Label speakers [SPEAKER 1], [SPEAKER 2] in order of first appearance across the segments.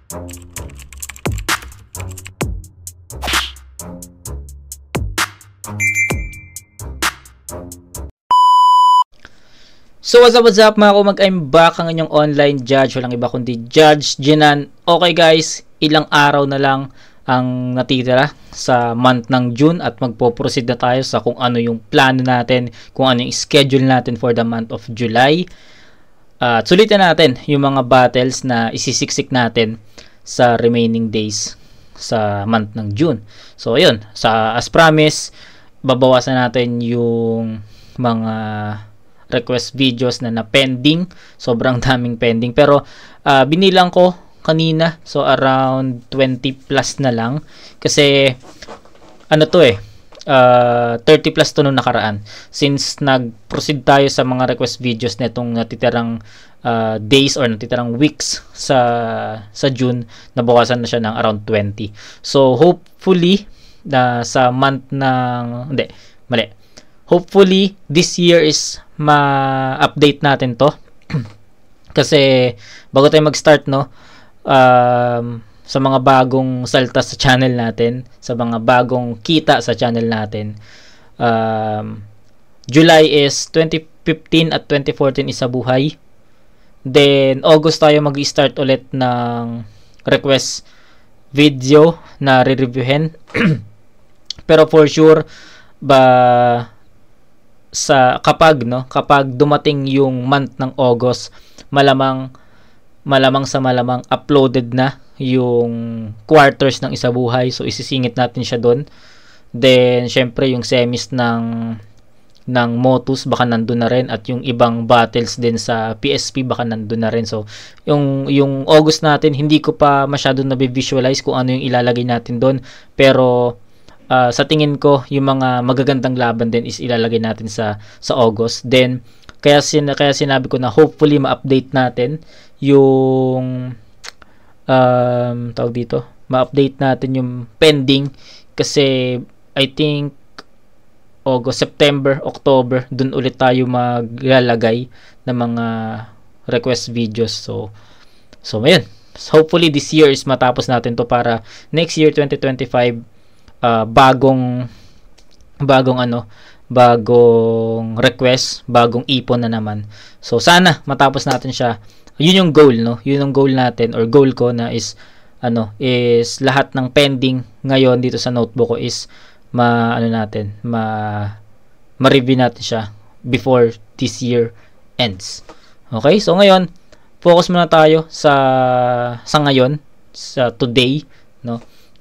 [SPEAKER 1] So what's up mga kumag, I'm back, ang inyong online judge, walang iba kundi Judge Jinan. Okay guys, ilang araw na lang ang natitira sa month ng June at magpo-proceed na tayo sa kung ano yung plano natin, kung ano yung schedule natin for the month of July. At sulitin natin yung mga battles na isisiksik natin sa remaining days sa month ng June. So ayun, as promise, babawasan natin yung mga request videos na pending. Sobrang daming pending, pero binilang ko kanina, so around 20 plus na lang kasi ano to 30 plus to nung nakaraan, since nag-proceed tayo sa mga request videos netong natitirang days or natitirang weeks sa June, nabawasan na siya ng around 20. So hopefully sa month ng hopefully this year is ma-update natin to kasi bago tayo mag-start sa mga bagong salta sa channel natin, sa mga bagong kita sa channel natin, July is 2015 at 2014 isa buhay, then August tayo mag-start ulit ng request video na re-reviewin pero for sure kapag dumating yung month ng August, malamang uploaded na yung quarters ng isa buhay, so isisingit natin siya doon. Then syempre yung semis ng Motus baka nandun na rin, at yung ibang battles din sa PSP baka nandun na rin. So yung August natin hindi ko pa masyadong na-visualize kung ano yung ilalagay natin doon, pero sa tingin ko yung mga magagandang laban din is ilalagay natin sa August. Then kaya sinabi ko na hopefully ma-update natin yung ma-update natin yung pending, kasi I think August, September, October dun ulit tayo maglalagay ng mga request videos. So ayun, hopefully this year is matapos natin to para next year 2025 bagong request, bagong ipon na naman. So sana matapos natin siya. Yun yung goal, yun yung goal natin, or goal ko na is lahat ng pending ngayon dito sa notebook ko is ma-review natin siya before this year ends. Okay? So ngayon, focus muna tayo sa ngayon, sa today,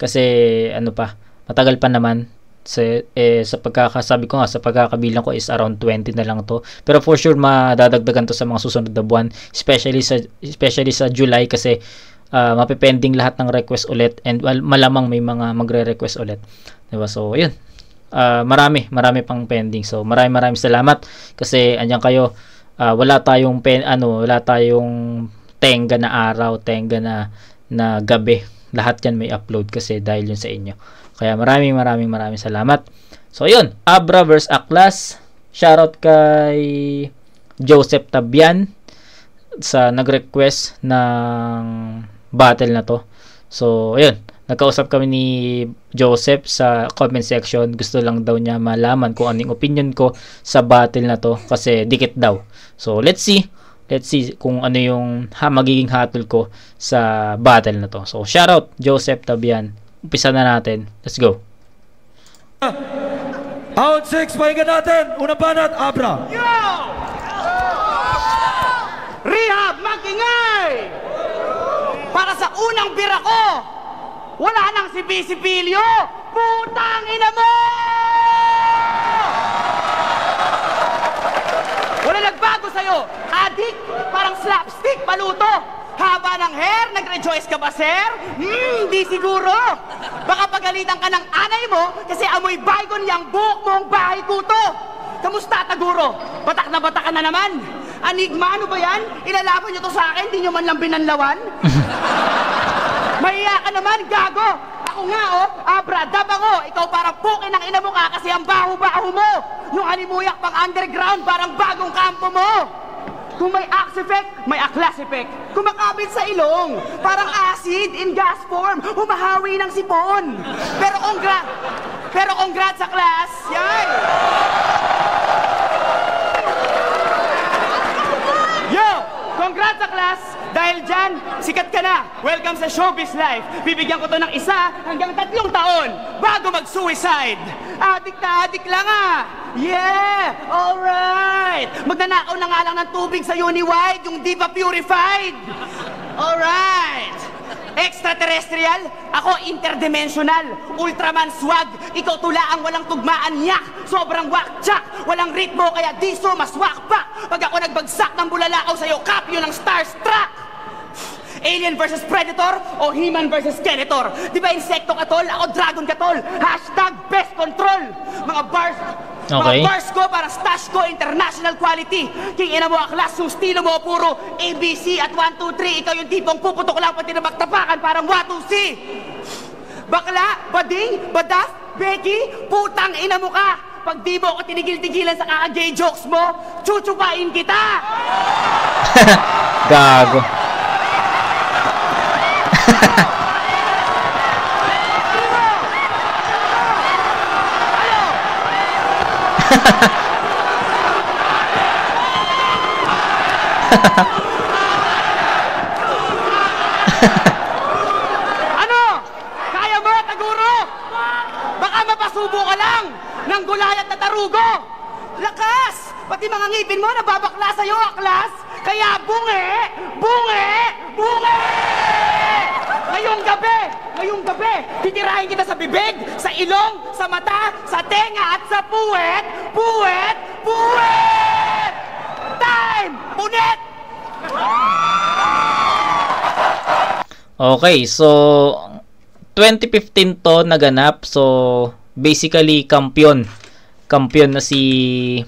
[SPEAKER 1] kasi matagal pa naman. Sa pagkakasabi ko nga, sa pagkakabilang ko is around 20 na lang to, pero for sure madadagdagan to sa mga susunod na buwan, especially sa July, kasi mapipending lahat ng request ulit, and malamang may mga magre-request ulit, diba? So yun, marami pang pending. So maraming salamat kasi andiyan kayo. Wala tayong tenga na araw, tenga na gabi, lahat yan may upload kasi dahil yun sa inyo. Kaya maraming salamat. So yun, Abra vs Aklas, shoutout kay Joseph Tabian sa nag-request ng battle na to. So yun, nagkausap kami ni Joseph sa comment section. Gusto lang daw niya malaman kung anong opinion ko sa battle na to kasi dikit daw. So let's see kung ano yung magiging hatol ko sa battle na to. So shoutout Joseph Tabian. Umpisa na natin. Let's go.
[SPEAKER 2] Round 6, pakinggan natin. Unang banat, Abra.
[SPEAKER 3] Yo! Rehab, magingay! Para sa unang bira ko, wala nang sipi-sipilyo. Putang ina mo! Wala nagbago sa'yo. Adik, parang slapstick, paluto. Haba ng hair, nag-rejoice ka ba, sir? Di siguro. Baka pagalitan ka ng anay mo kasi amoy baygon yang buhok mong bahay kuto. Kamusta, Taguro? Batak na batak ka na naman. Anigma, ano ba yan? Ilalaban nyo to sa akin, di nyo man lang binanlawan? Mahiya ka naman, gago. Ako nga, Abra, dabango. Ikaw parang pukin ng ina mo ka kasi ang baho-baho mo. Yung halimuyak pang underground, parang bagong kampo mo. Kung may axe effect, may aklas effect. Kumakapit sa ilong, parang acid in gas form, humahawi ng sipon. Pero congrats sa class. Yan! Yo! Congrats sa class! Dahil dyan, sikat ka na. Welcome sa showbiz life. Bibigyan ko to ng 1 hanggang 3 taon bago mag-suicide. Adik na adik lang ah. Yeah! Alright! Magnanakaw na nga lang ng tubig sa Uniwide, yung di pa purified. Alright! Extraterrestrial, ako interdimensional. Ultraman swag, ikaw tula ang walang tugmaan niya. Sobrang wakchak, walang ritmo kaya di so mas wakpak. Pag ako nagbagsak ng bulalakaw sa'yo, kapyo ng starstruck. Alien versus Predator o He-Man versus Skeletor? Di ba insekto ka tol? Ako dragon ka tol. Hashtag best control. Mga bars ko para stash ko international quality. King ina mo aklas, yung stilo mo puro ABC at 1, 2, 3. Ikaw yung tipong puputok lang pati na magtapakan parang watusi. Bakla, bading, badaf, Becky, putang ina mo ka. Pag di mo ako tinigil-tigilan sa kaka-gay jokes mo, chuchupain kita.
[SPEAKER 1] Gago.
[SPEAKER 3] Ano? Kaya mo, Taguro? Baka mapasubo ka lang ng gulayat na tarugo. Lakas! Pati mga ngipin mo nababakla sa'yo, aklas. Kaya bunge! Bunge! Bunge! Ngayong gabi, titirahin kita sa bibig, sa ilong, sa mata, sa tenga at sa puwet. Puwet! Puwet! Time! Punit!
[SPEAKER 1] Okay, so 2015 to naganap. So basically kampiyon na si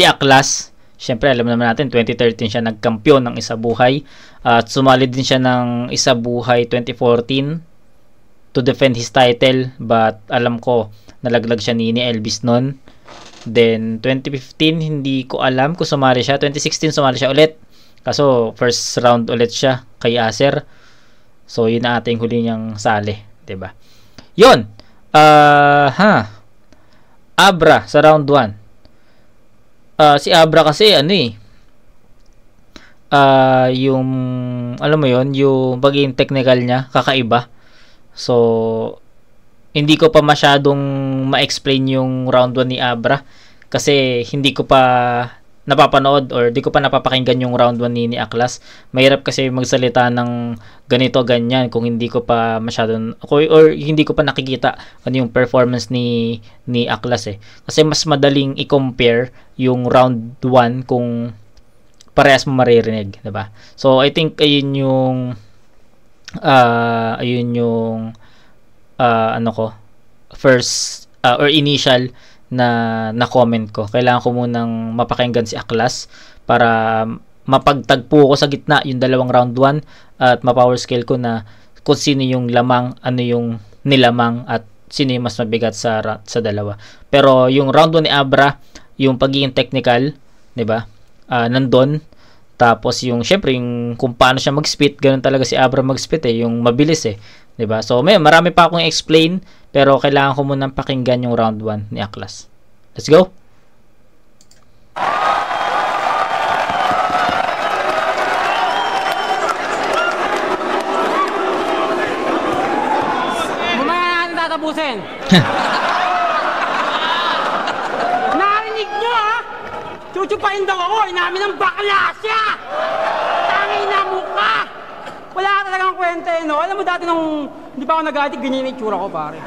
[SPEAKER 1] Aklas. Siyempre alam naman natin 2013 siya nagkampiyon ng Isa Buhay at sumali din siya ng Isa Buhay 2014 to defend his title, but alam ko nalaglag siya ni Elvis noon. Then 2015 hindi ko alam kung sumali siya. 2016 sumali siya ulit. Kaso first round ulit siya kay Acer. So yun na ating huli niyang sali, 'di ba? 'Yon. Abra sa round 1. Si Abra kasi yung alam mo 'yon, yung pagiging technical niya kakaiba. So hindi ko pa masyadong ma-explain yung round 1 ni Abra kasi hindi ko pa napapanood or di ko pa napapakinggan yung round 1 ni Aklas. Mahirap kasi magsalita ng ganito ganyan kung hindi ko pa masyadong or hindi ko pa nakikita ano yung performance ni Aklas eh. Kasi mas madaling i-compare yung round 1 kung parehas mo maririnig, 'di ba? So I think ayun yung first or initial na comment ko. Kailangan ko munang mapakinggan si Aklas para mapagtagpo ko sa gitna yung dalawang round 1 at ma-power scale ko na kung sino yung lamang, ano yung nilamang at sino yung mas mabigat sa dalawa. Pero yung round 1 ni Abra, yung pagiging technical, 'di ba? Nandun. Tapos yung syempre yung kung paano siya mag-spit, ganun talaga si Abra mag-spit yung mabilis 'di ba? So marami pa akong explain pero kailangan ko munang pakinggan yung round 1 ni Aklas. Let's go.
[SPEAKER 4] Mamaya natin tatapusin. Narinig nyo ha? Chuchupain daw ako, inamin ng bakla siya! Tangin na mukha! Wala ka talagang kwenta no? Alam mo dati nung hindi pa ako nag-addict, ganyan yung itsura ko pare.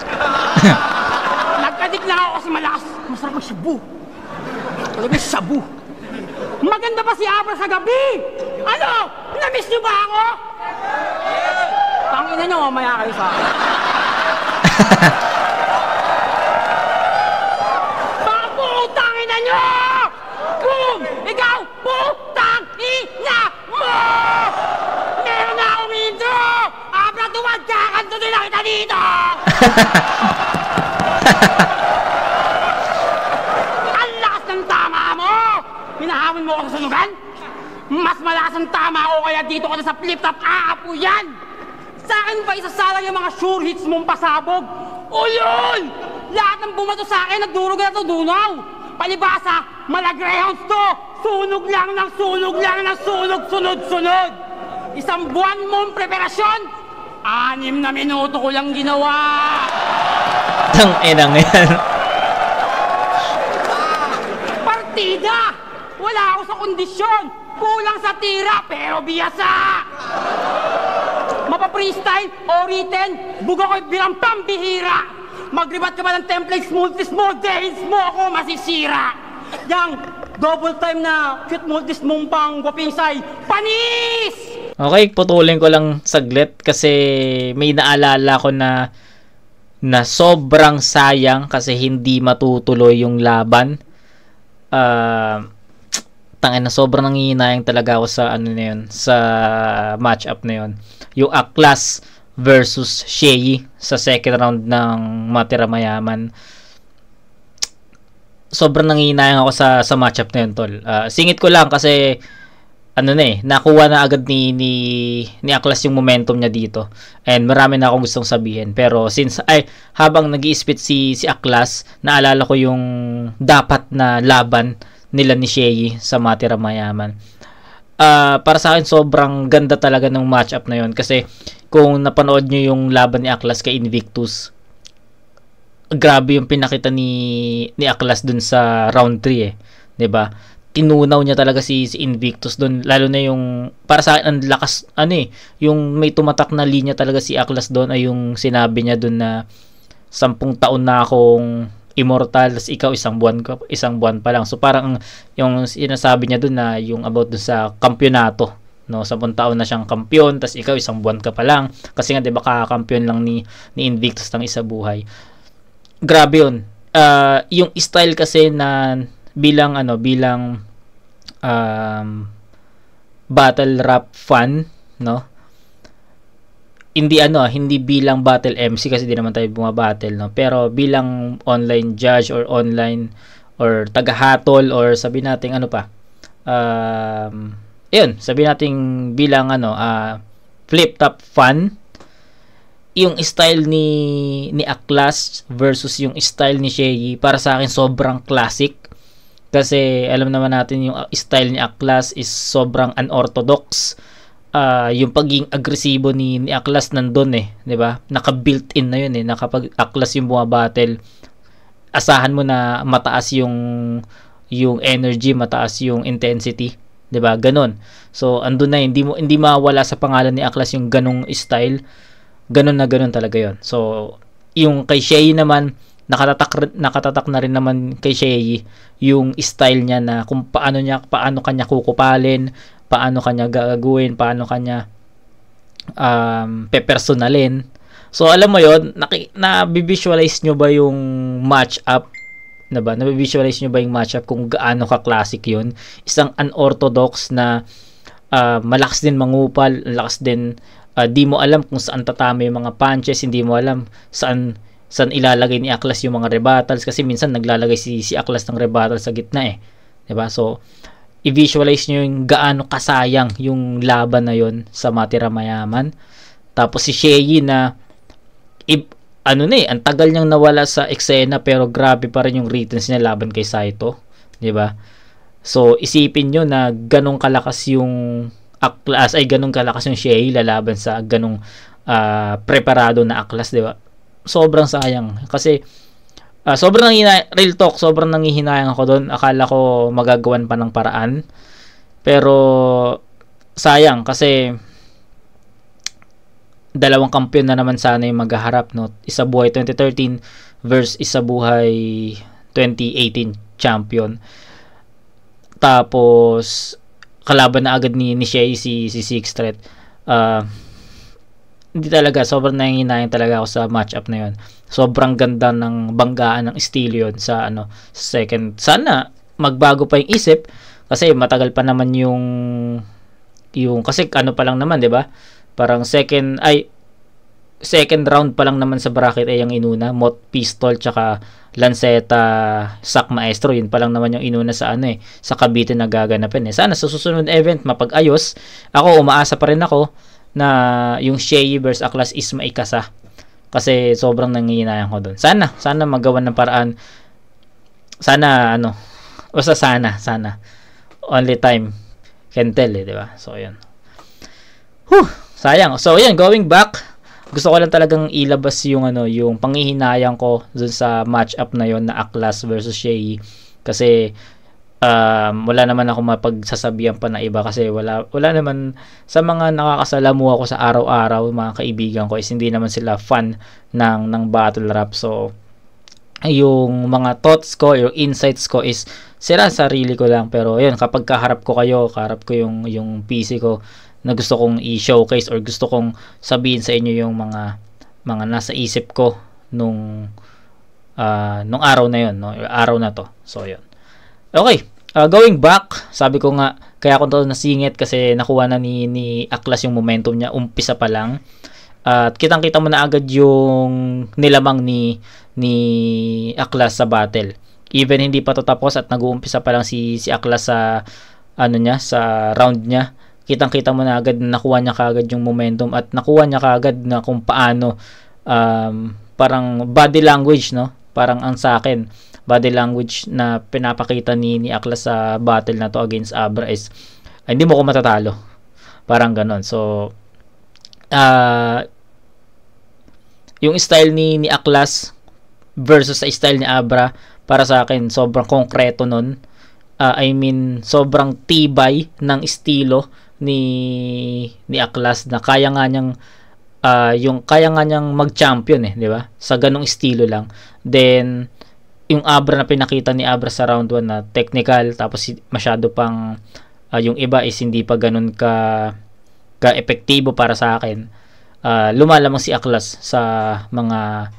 [SPEAKER 4] Nag-addict lang ako kasi malakas. Masarap mag-shabu. Talagang shabu. Maganda pa si Abra sa gabi! Ano? Na-miss nyo ba ako? Tangina nyo, mamaya kayo sa akin. Mga putang ina nyo! Boom! Ikaw, putang ina mo! Meron na akong intro! Abra, tuwad ka! Kanto din lang kita dito! Ang lakas ng tama mo! Hinahamon mo ako sa sunugan? Mas malakas ang tama ko kaya dito ka na sa flip-top aapo yan! Sa akin ba isasalang yung mga sure hits mong pasabog? O yun! Lahat ng bumato sa akin nagdurog na ito dunaw! Palibasa, malagreyhounds to! Sunog lang ng sunog lang ng sunog sunod-sunod! Isang buwan mong preparasyon, 6 na minuto ko lang ginawa!
[SPEAKER 1] Tang enang yan.
[SPEAKER 4] Partida! Wala ako sa kondisyon! Kulang sa tira, pero biyasa! Mapa-freestyle o written, buga ko'y bilang pambihira! Magribat ka ba ng templates, multis-mode, dahils mo ako masisira! Yang double time na cute multis mong pang guwapingsay, panis!
[SPEAKER 1] Okay, putulin ko lang saglit kasi may naalala ko na sobrang sayang kasi hindi matutuloy yung laban. Tangina, sobrang nangihinayang talaga ako sa ano na yun, sa matchup na yun. Yung Aklas versus Shei sa second round ng Matira Mayaman. Sobrang nangihinayang ako sa matchup na yun, tol. Singit ko lang kasi ano na nakuha na agad ni Aklas yung momentum niya dito. And marami na akong gustong sabihin. Pero since habang nag-i-spit si Aklas, naalala ko yung dapat na laban nila ni Shei sa Matira Mayaman. Para sa akin sobrang ganda talaga ng matchup na yon kasi kung napanood nyo yung laban ni Aklas kay Invictus, grabe yung pinakita ni Aklas dun sa round 3 'di ba? Tinunaw niya talaga si Invictus dun, lalo na yung para sa akin ang lakas yung may tumatak na linya talaga si Aklas doon ay yung sinabi niya dun na 10 taon na akong immortal, tas ikaw isang buwan pa lang. So parang yung sinasabi niya dun na yung about dun sa kampyonato, no, 10 taon na siyang kampiyon, tas ikaw isang buwan ka pa lang kasi nga 'di ba kakakampiyon lang ni Invictus ng isa buhay. Grabe yun. Yung style kasi na bilang battle rap fan, no, hindi bilang battle MC kasi di naman tayo bumabattle, no, pero bilang online judge or online or tagahatol or sabi natin sabi natin bilang flip-top fan, yung style ni Aklas versus yung style ni Shei para sa akin sobrang classic. Kasi alam naman natin yung style ni Aklas is sobrang unorthodox. Yung pagiging agresibo ni Aklas nandun 'di ba? Naka-built-in na yun Nakapag Aklas yung bumabattle, asahan mo na mataas yung energy, mataas yung intensity, 'di ba? Ganun. So andun na hindi mawala sa pangalan ni Aklas yung ganung style. Ganun na ganun talaga yon. So yung kay Shei naman nakatatak na rin naman kay Shei yung style niya na kung paano kanya kukupalin, paano kanya gagawin, paano kanya pepersonalin. So alam mo yon, na-visualize nyo ba yung matchup? Na-visualize nyo ba yung matchup kung gaano ka-classic yun? Isang unorthodox na malakas din mangupal, malakas din, di mo alam kung saan tatama yung mga punches, hindi mo alam saan ilalagay ni Aklas yung mga rebuttals kasi minsan naglalagay si Aklas ng rebuttal sa gitna 'di ba? So i-visualize niyo yung gaano kasayang yung laban na yon sa Matira Mayaman. Tapos si Shei na ang tagal niyang nawala sa eksena pero grabe pa rin yung returns niya laban kay Saito, 'di ba? So isipin niyo na ganong kalakas yung Aklas ganong kalakas yung Shei lalaban sa ganong preparado na Aklas, 'di ba? Sobrang sayang kasi sobrang real talk, sobrang nangihinayang ako doon. Akala ko magagawan pa ng paraan pero sayang kasi dalawang kampiyon na naman sana yung maghaharap, no? Isabuhay 2013 versus Isabuhay 2018 champion. Tapos kalaban na agad ni Shei si Six Threat. Hindi talaga, sobrang nangihinayang talaga ako sa matchup na yun. Sobrang ganda ng banggaan ng estilo yun sa second. Sana magbago pa yung isip kasi matagal pa naman yung kasi pa lang naman, 'di ba? Parang second second round pa lang naman sa bracket ay yung inuna, Mot Pistol tsaka Lanceta Sac Maestro, yun pa lang naman yung inuna sa sa Cavite na gaganapin Sana sa susunod event mapag-ayos. Ako umaasa pa rin ako na yung Shea versus Aklas is maikasa. Kasi sobrang nanginayang ko doon. Sana magawan ng paraan. Sana sana. Only time can tell di ba? So yun. Sayang. So yun, going back, gusto ko lang talagang ilabas yung yung panghihinayang ko dun sa match-up na yon na Aklas versus Shea. Kasi wala naman ako mapagsasabihan pa na iba kasi wala naman sa mga nakakasalamuha ko sa araw-araw, mga kaibigan ko is hindi naman sila fan ng battle rap. So yung mga thoughts ko, yung insights ko is sarili ko lang. Pero yun, kapag kaharap ko yung PC ko na gusto kong i-showcase or gusto kong sabihin sa inyo yung mga nasa isip ko nung araw na yun, araw na to. So yun. Okay, going back, sabi ko nga, kaya ako to nasingit kasi nakuha na ni Aklas yung momentum niya, umpisa pa lang. At kitang-kita mo na agad yung nilamang ni Aklas sa battle. Even hindi pa to tapos at nag-uumpisa pa lang si Aklas sa sa round niya. Kitang-kita mo na agad na nakuha niya kaagad yung momentum at nakuha niya kaagad na kung paano parang body language, parang ang sa akin body language na pinapakita ni Aklas sa battle na to against Abra is hindi mo ko matatalo, parang ganon. So yung style ni Aklas versus sa style ni Abra, para sa akin sobrang konkreto nun. I mean sobrang tibay ng estilo ni Aklas na kaya nga niyang mag-champion di ba? Sa ganong estilo lang. Then yung Abra na pinakita ni Abra sa round 1 na technical, tapos masyado pang yung iba is hindi pa ganun ka epektibo para sa akin. Lumalamang si Aklas sa mga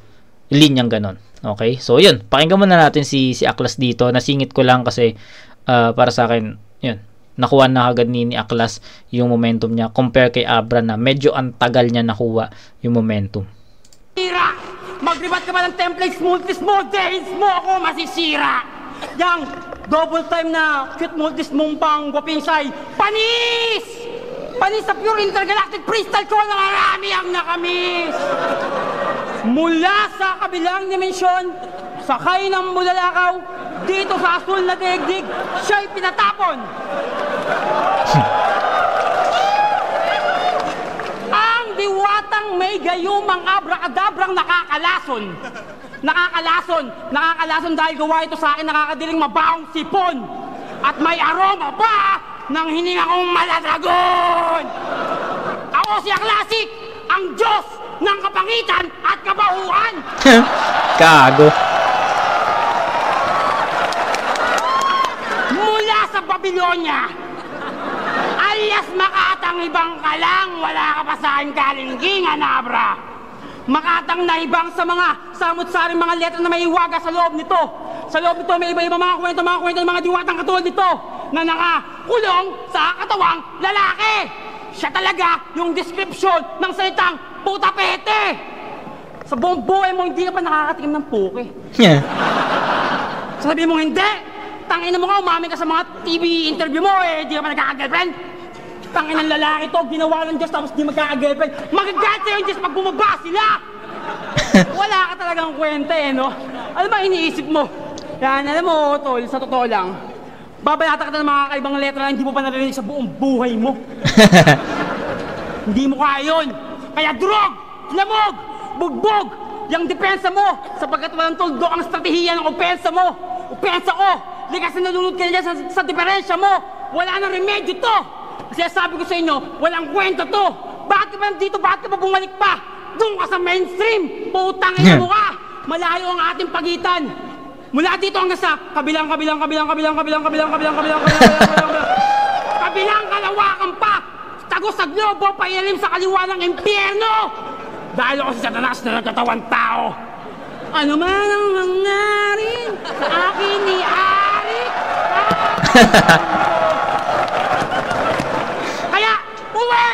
[SPEAKER 1] linyang ganon. Okay? So yun, pakinggan muna natin si Aklas dito. Nasingit ko lang kasi para sa akin, yun, nakuha na agad ni Aklas yung momentum niya compare kay Abra na medyo ang tagal niya nakuha yung momentum.
[SPEAKER 4] Magribat ka ba ng templates, multi-small days mo ako masisira. Yang double time na cute multi-small pang guwapinsay, panis! Panis sa pure intergalactic crystal ko na marami ang nakamis. Mula sa kabilang dimensyon, sakay ng bulalakaw, dito sa asul na daigdig, siya'y pinatapon. Diwatang may gayumang abrakadabrang nakakalason dahil gawa ito sa akin nakakadiling mabaong sipon at may aroma pa ng hininga kong maladragon. Ako si Aklasik, ang Diyos ng kapangitan at kabahuan.
[SPEAKER 1] Kago.
[SPEAKER 4] Mula sa Babylonia, alias Makatang ibang ka lang, wala ka pa sa akin kalingkingan, Abra. Makatang na ibang sa mga samut-saring mga letra na may iwaga sa loob nito. Sa loob nito may iba-iba mga kwento ng mga diwatang katulad nito na nakakulong sa katawang lalaki. Siya talaga yung description ng salitang putapete. Sa buong buhay mo, hindi ka pa nakakatikim ng puke. Sabi mo hindi. Tangina mo nga, umamin ka sa mga TV interview mo, di ka pa nagkaka-girlfriend. Tangina ng lalaki to, ginawa ng Diyos tapos di magkaka-girlfriend. Magagalit sa'yo yung Diyos pag bumaba sila. Wala ka talagang kwenta no? Ano ba iniisip mo? Yan, alam mo, tol, sa totoo lang, babayata ka ng mga kakaibang letra na hindi mo pa narinig sa buong buhay mo. Hindi mo kaya yun. Kaya drog, lamog, bugbog, yung depensa mo, sapagkat walang tuldok ang estratehiya ng opensa mo. Opensa ko, likas na nalunod ka na sa diferensya mo. Wala nang remedyo to. Kasi sabi ko sa inyo, walang kwento to. Bakit ka ba nandito? Bakit ka ba bumalik pa? Doon ka sa mainstream. Putang ina mo ka. Malayo ang ating pagitan. Mula dito hanggang sa kabilang kalawakan pa. Tagos sa globo, pailalim sa kaliwa ng impyerno. Dahil ako si Satanas na nagkatawang tao. Ano man ang nangyari sa akin ni Arik. Kaya, uwi!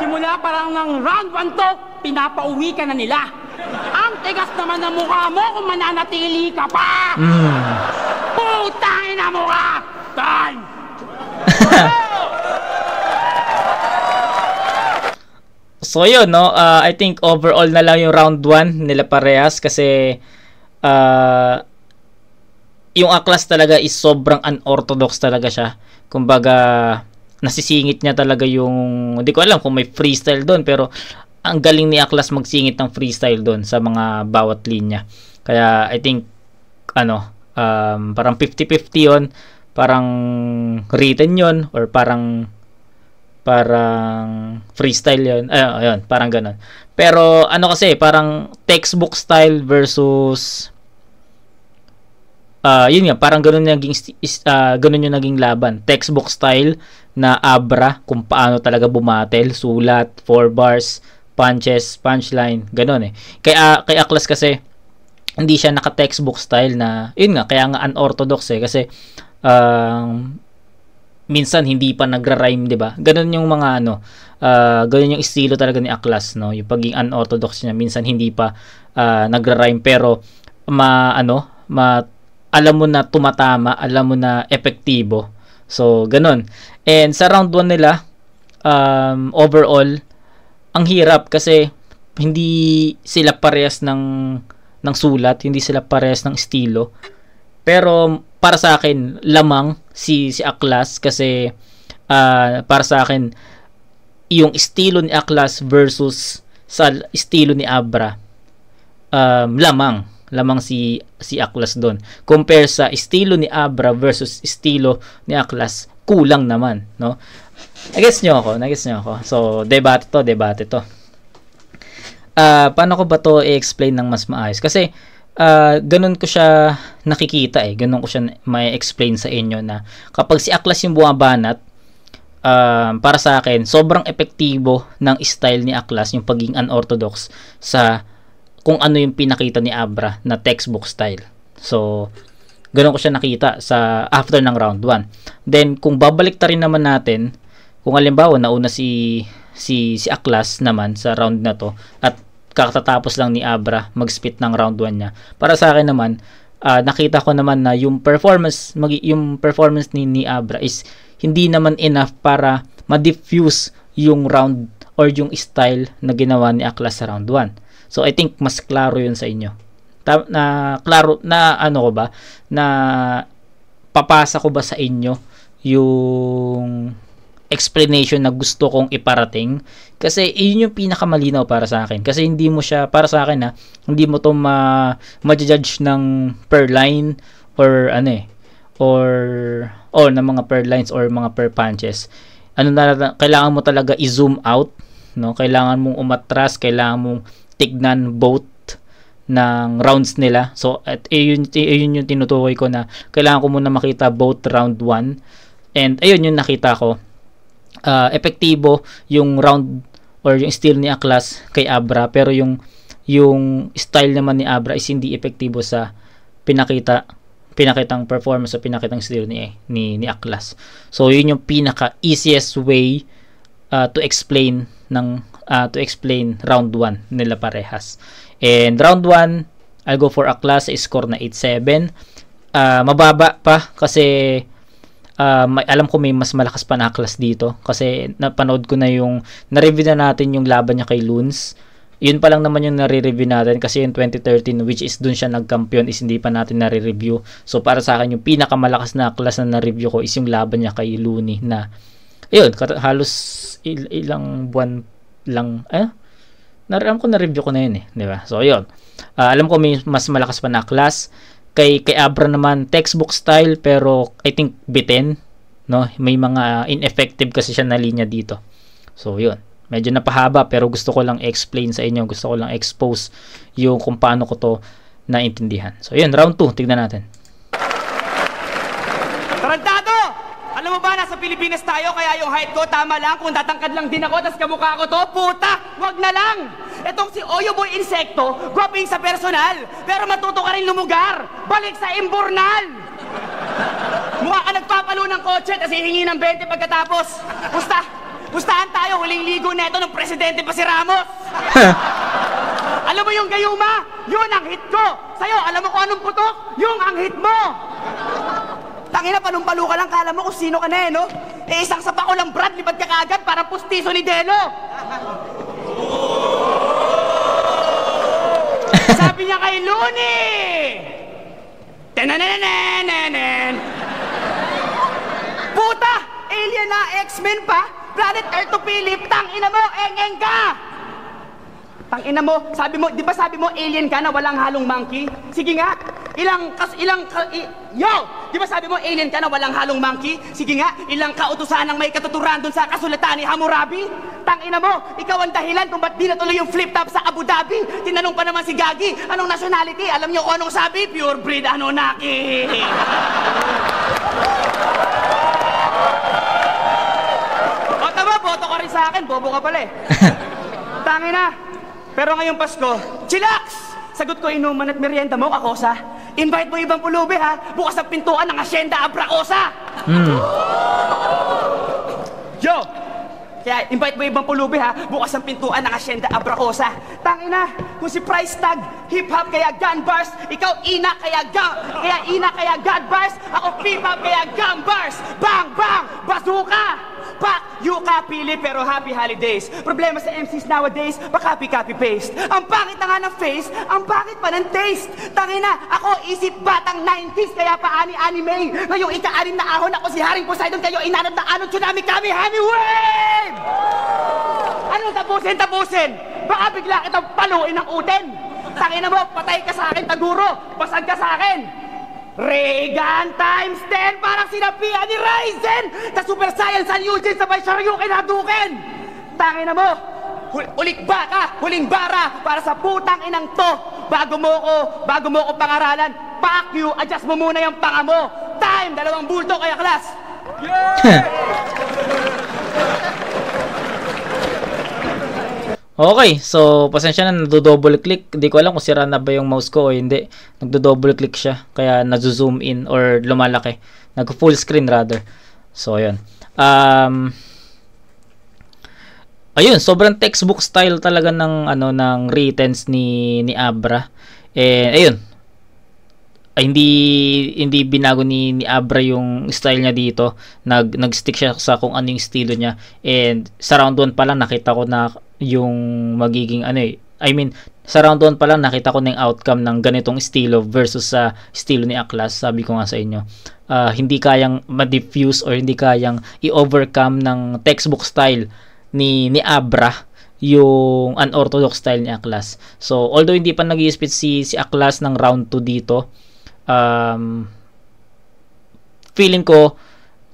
[SPEAKER 4] Simula parang ng round 1 to, pinapauwi ka na nila. Ang tigas naman ng mukha mo kung mananatili ka pa! Putangin na mukha! Time!
[SPEAKER 1] So yun, no? I think overall na lang yung round 1 nila parehas kasi yung Aklas talaga is sobrang unorthodox talaga siya. Kumbaga, nasisingit niya talaga yung, hindi ko alam kung may freestyle doon, pero ang galing ni Aklas magsingit ng freestyle doon sa mga bawat linya. Kaya I think parang 50-50 yun, parang written yun, or parang freestyle yun. Ayun, parang ganun. Pero kasi, parang textbook style versus yun nga, parang ganun yung naging laban. Textbook style na Abra, kung paano talaga bumatel, sulat, 4 bars, punches, punchline, ganun eh. Kay Aklas kasi, hindi siya naka-textbook style na, yun nga, kaya nga unorthodox eh. Kasi, minsan hindi pa nagra-rhyme, 'di ba? Ganun yung mga ganun yung estilo talaga ni Aklas, no? Yung pagiging unorthodox niya, minsan hindi pa nagra-rhyme pero alam mo na tumatama, alam mo na epektibo. So, ganun. And sa round 1 nila, overall, ang hirap kasi hindi sila parehas ng sulat, hindi sila parehas ng estilo. Pero para sa akin, lamang si Aklas kasi para sa akin, yung estilo ni Aklas versus sa estilo ni Abra, lamang si Aklas doon. Compare sa estilo ni Abra versus estilo ni Aklas, kulang naman, no? Nagets nyo ako. So, debate to. Paano ko ba to i-explain ng mas maayos? Kasi ganun ko siya nakikita ganun ko siya ma-explain sa inyo na kapag si Aklas yung bumabanat, para sa akin sobrang epektibo ng style ni Aklas, yung pagiging unorthodox sa kung ano yung pinakita ni Abra na textbook style. So ganun ko siya nakita sa after ng round 1. Then kung babalik ta rin naman natin, kung halimbawa nauna si Aklas naman sa round na to at kakatapos lang ni Abra mag-spit ng round 1 niya. Para sa akin naman, nakita ko naman na yung performance ni Abra is hindi naman enough para ma-diffuse yung round or yung style na ginawa ni Aklas sa round 1. So I think mas klaro yun sa inyo. Klaro na na papasa ko ba sa inyo yung explanation na gusto kong iparating, kasi yun yung pinakamalinaw para sa akin. Kasi hindi mo siya, para sa akin hindi mo to ma-judge ng per line or or ng mga per lines or mga per punches. Kailangan mo talaga i-zoom out, no? Kailangan mong umatras, kailangan mong tignan both ng rounds nila. So at yun yung tinutukoy ko na kailangan ko muna makita both round 1, and ayun yung nakita ko. Epektibo yung round or yung style ni Aklas kay Abra, pero yung style naman ni Abra is hindi epektibo sa pinakitang performance o pinakitang style ni Aklas. So yun yung pinaka easiest way to explain round 1 nila parehas. And round 1, I'll go for Aklas sa score na 8-7. Mababa pa kasi alam ko may mas malakas pa na Aklas dito kasi napanood ko na na-review na natin yung laban niya kay Loons. Yun pa lang naman yung nare-review natin kasi yung 2013, which is dun siya nag-champion, is hindi pa natin nare-review. So para sa akin yung pinakamalakas na Aklas na na-review ko is yung laban niya kay Looney na ayun, halos ilang buwan lang alam ko na-review ko na yun di ba? So ayun, alam ko may mas malakas pa na Aklas. Kay Abra naman, textbook style, pero I think bitin, no? May mga ineffective kasi siya na linya dito. So, yun. Medyo napahaba, pero gusto ko lang explain sa inyo, gusto ko lang expose yung kung paano ko to naintindihan. So, yun. Round 2. Tignan natin.
[SPEAKER 3] Tarantado! Alam mo ba, nasa Pilipinas tayo, kaya yung height ko tama lang. Kung tatangkad lang din ako, tas kamukha ko to, puta! Wag na lang! Etong si Oyo Boy Insekto, gwaping sa personal, pero matuto ka rin lumugar. Balik sa imburnal! Mukha ka nagpapalo ng kotse, tas hihingi ng 20 pagkatapos. Basta, Pustahan tayo, huling ligo neto ng presidente pa si Ramos. Alam mo yung gayuma? Yun ang hit ko. Sa'yo, alam mo kung anong putok? Yung ang hit mo. Tangina, palumpalo ka lang, kala mo kung sino ka na no? Eh, isang sapa ko lang, Brad, lipat ka kaagad, parang pustiso ni Delo. Sabi niya kay Looney! Tenanenenenen! Puta! Alien na, X-Men pa? Planet Earth to Philip, tangina mo, eng-eng ka! Tangina mo, sabi mo, di ba sabi mo alien ka na walang halong monkey? Sige nga, yo! Di ba sabi mo alien ka na walang halong monkey? Sige nga, ilang kautusan ang may katuturan dun sa kasulatan ni Hammurabi? Tangina mo, ikaw ang dahilan kung ba't di natuloy yung flip top sa Abu Dhabi. Tinanong pa naman si Gagi, anong nationality? Alam niyo kung anong sabi? Pure breed Anunnaki. O tama, boto ka rin sa akin, bobo ka pala eh. Tangina. Pero ngayong Pasko, chillax! Sagot ko inuman at merienda mo, Kakosa. Invite mo ibang pulubi ha, bukas ang pintuan ng Hacienda Abracosa! Yo! Kaya invite mo ibang pulubi ha, bukas ang pintuan ng Hacienda Abracosa. Tangina, kung si price tag, hip-hop kaya gun bars, ikaw ina kaya God bars, ako hip-hop kaya gun bars! Bang! Bang! Bazooka! Pak! Yuka, pili, pero happy holidays. Problema sa MCs nowadays, pa-copy paste. Ang pangit na nga ng face, ang pangit pa ng taste. Tangina, ako isip batang 90s, kaya pa anime. Ngayong ika-anim na ahon, ako si Haring Poseidon, kayo inanod na anod, tsunami kami, heavy wave! Anong tapusin? Baka bigla kitang paluin ng uten. Tangina mo, patay ka sa akin, taguro. Basag ka sa akin. Reagan times 10, parang sinapian ni Ryzen. Sa Super Saiyan San Eugene, sabay Shoryuken haduken. Tangina mo, ulik baka, huling bara, para sa putang inang to. Bago mo ko pangaralan, fuck you, adjust mo muna yung panga mo. Time, 2 bulto kaya class.
[SPEAKER 1] Okay, so pasensya na, nado-double click. Hindi ko alam kung sira na ba yung mouse ko o hindi. Nagdo-double click siya, kaya nazo-zoom in or lumalaki. Nag-full screen rather. So, ayun. Ayun, sobrang textbook style talaga ng ng writtens ni Abra. Ayun. Ay, hindi binago ni Abra yung style niya dito. Nag-stick siya sa kung ano yung estilo niya. And sa round 1 pa lang nakita ko na yung magiging sa round 1 pa lang nakita ko na yung outcome ng ganitong estilo versus sa estilo ni Aklas. Sabi ko nga sa inyo, hindi kayang ma-diffuse or hindi kayang i-overcome ng textbook style ni Abra yung unorthodox style ni Aklas. So although hindi pa nag-i-spit si Aklas ng round 2 dito, feeling ko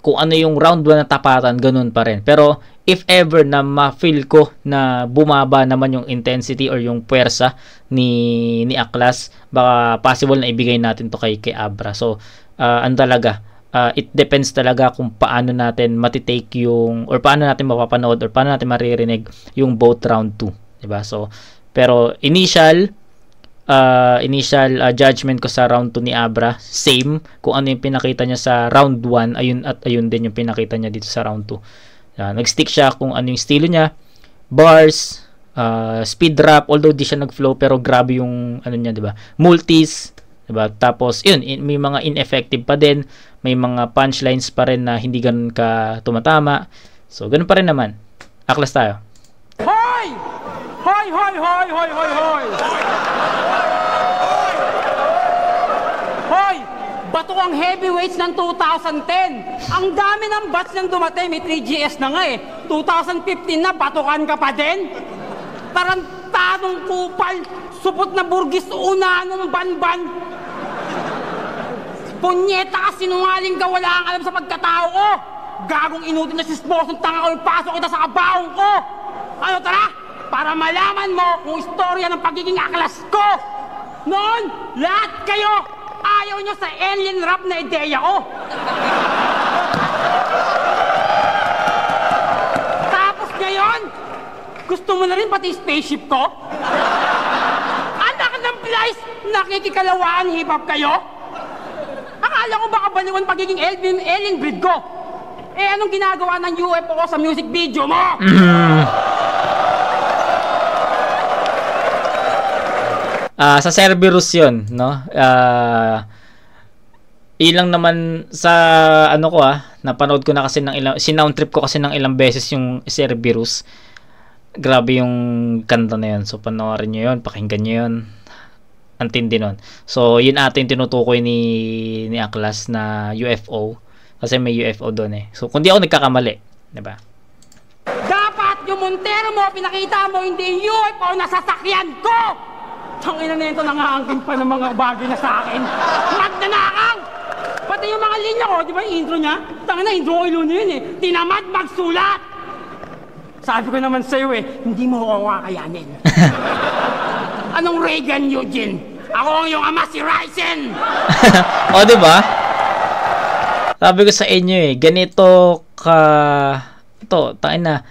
[SPEAKER 1] kung ano yung round 1 na tapatan, ganun pa rin. Pero if ever na ma-feel ko na bumaba naman yung intensity or yung puwersa ni Aklas, baka possible na ibigay natin to kay Abra. So talaga, it depends talaga kung paano natin matitake yung, or paano natin mapapanood or paano natin maririnig yung both round 2, diba? So pero initial judgment ko sa round 2 ni Abra, same kung ano yung pinakita niya sa round 1, ayun din yung pinakita niya dito sa round 2. Nag-stick siya kung ano yung estilo niya, bars, speed rap, although di siya nag-flow pero grabe yung niya, 'di ba? Multis, 'di ba? Tapos yun, may mga ineffective pa din, may mga punchlines pa rin na hindi ganoon ka tumatama. So ganoon pa rin naman. Aklas tayo.
[SPEAKER 4] Hoy! Hoy, hoy, hoy, hoy, hoy, hoy! Hoy! Bato ang heavyweights ng 2010. Ang dami ng bats nang dumating. May 3GS na nga eh. 2015 na, batukan ka pa din? Tarantanong kupal, supot na burgis, unanong banban. Punyeta ka, sinungaling ka, wala kang alam sa pagkatao ko. Gagong inutin na si Sposong tanga ko, pasok kita sa kabaong ko. Ano, tara? Para malaman mo kung istorya ng pagiging Aklas ko. Noon, lahat kayo ayaw nyo sa alien rap na ideya ko. Tapos ngayon, gusto mo na rin pati spaceship ko? Anak ng Plies, nakikikalawaan hip-hop kayo? Akala ko baka baliwan pagiging alien breed ko. Eh, anong ginagawa ng UFO sa music video mo?
[SPEAKER 1] Sa Cerberus yun, no? Ilang naman sa ano ko napanood ko na kasi ng ilang, sinound trip ko kasi ng ilang beses yung Cerberus. Grabe yung kanta na yun. So panoorin nyo yun, pakinggan nyo yun. Ang tindi nun. So yun atin tinutukoy ni Aklas na UFO. Kasi may UFO doon eh. So kung di ako nagkakamali, diba?
[SPEAKER 4] Dapat yung Montero mo, pinakita mo, hindi yung UFO na sasakyan ko! Tangina na ito, nangaangkin pa ng mga bagay na sa akin. Magnanakaw! Pati yung mga linya ko, di ba yung intro niya? Tangina, intro ko ilo na yun eh. Tinamad magsulat! Sabi ko naman sa'yo eh, hindi mo ako kakayanin. Anong Reagan, Eugene? Ako ang iyong ama, si Ryzen!
[SPEAKER 1] O, diba? Sabi ko sa inyo ganito ito, tain na,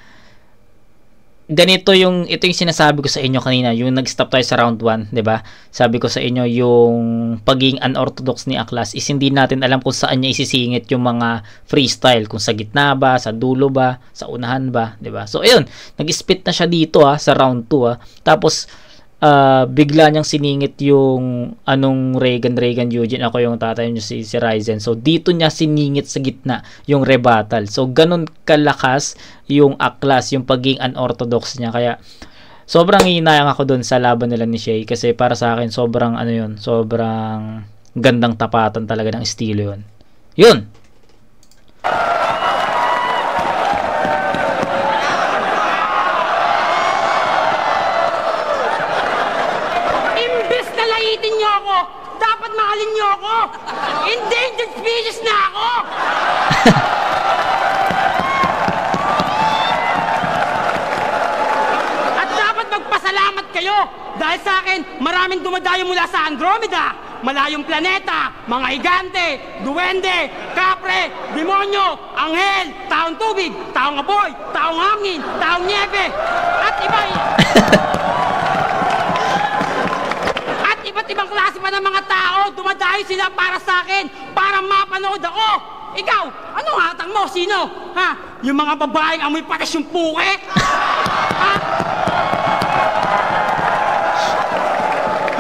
[SPEAKER 1] ganito ito yung sinasabi ko sa inyo kanina, yung nag-stop tayo sa round 1, 'di ba? Sabi ko sa inyo yung pagiging unorthodox ni Aklas is hindi natin alam kung saan niya isisingit yung mga freestyle, kung sa gitna ba, sa dulo ba, sa unahan ba, 'di ba? So ayun, nag-spit na siya dito sa round 2 Tapos bigla niyang siningit yung anong Reagan Eugene, ako yung tatay niyo si Ryzen. So dito niya siningit sa gitna yung rebuttal. So ganun kalakas yung Aklas, yung pagiging unorthodox niya. Kaya sobrang hinayang ako doon sa laban nila ni Shay, kasi para sa akin sobrang sobrang gandang tapatan talaga ng estilo yun. Yun.
[SPEAKER 4] Dapat mahalin niyo ako! Endangered species na ako! At dapat magpasalamat kayo! Dahil sa akin, maraming dumadayo mula sa Andromeda, malayong planeta, mga higante, duwende, kapre, demonyo, anghel, taong tubig, taong apoy, taong hangin, taong niebe, at iba. Iba't ibang klase pa ng mga tao, dumadayo sila para sa akin, para mapanood ako. Ikaw, anong hatang mo? Sino? Ha? Yung mga babaeng amoy patas yung puke? Ha?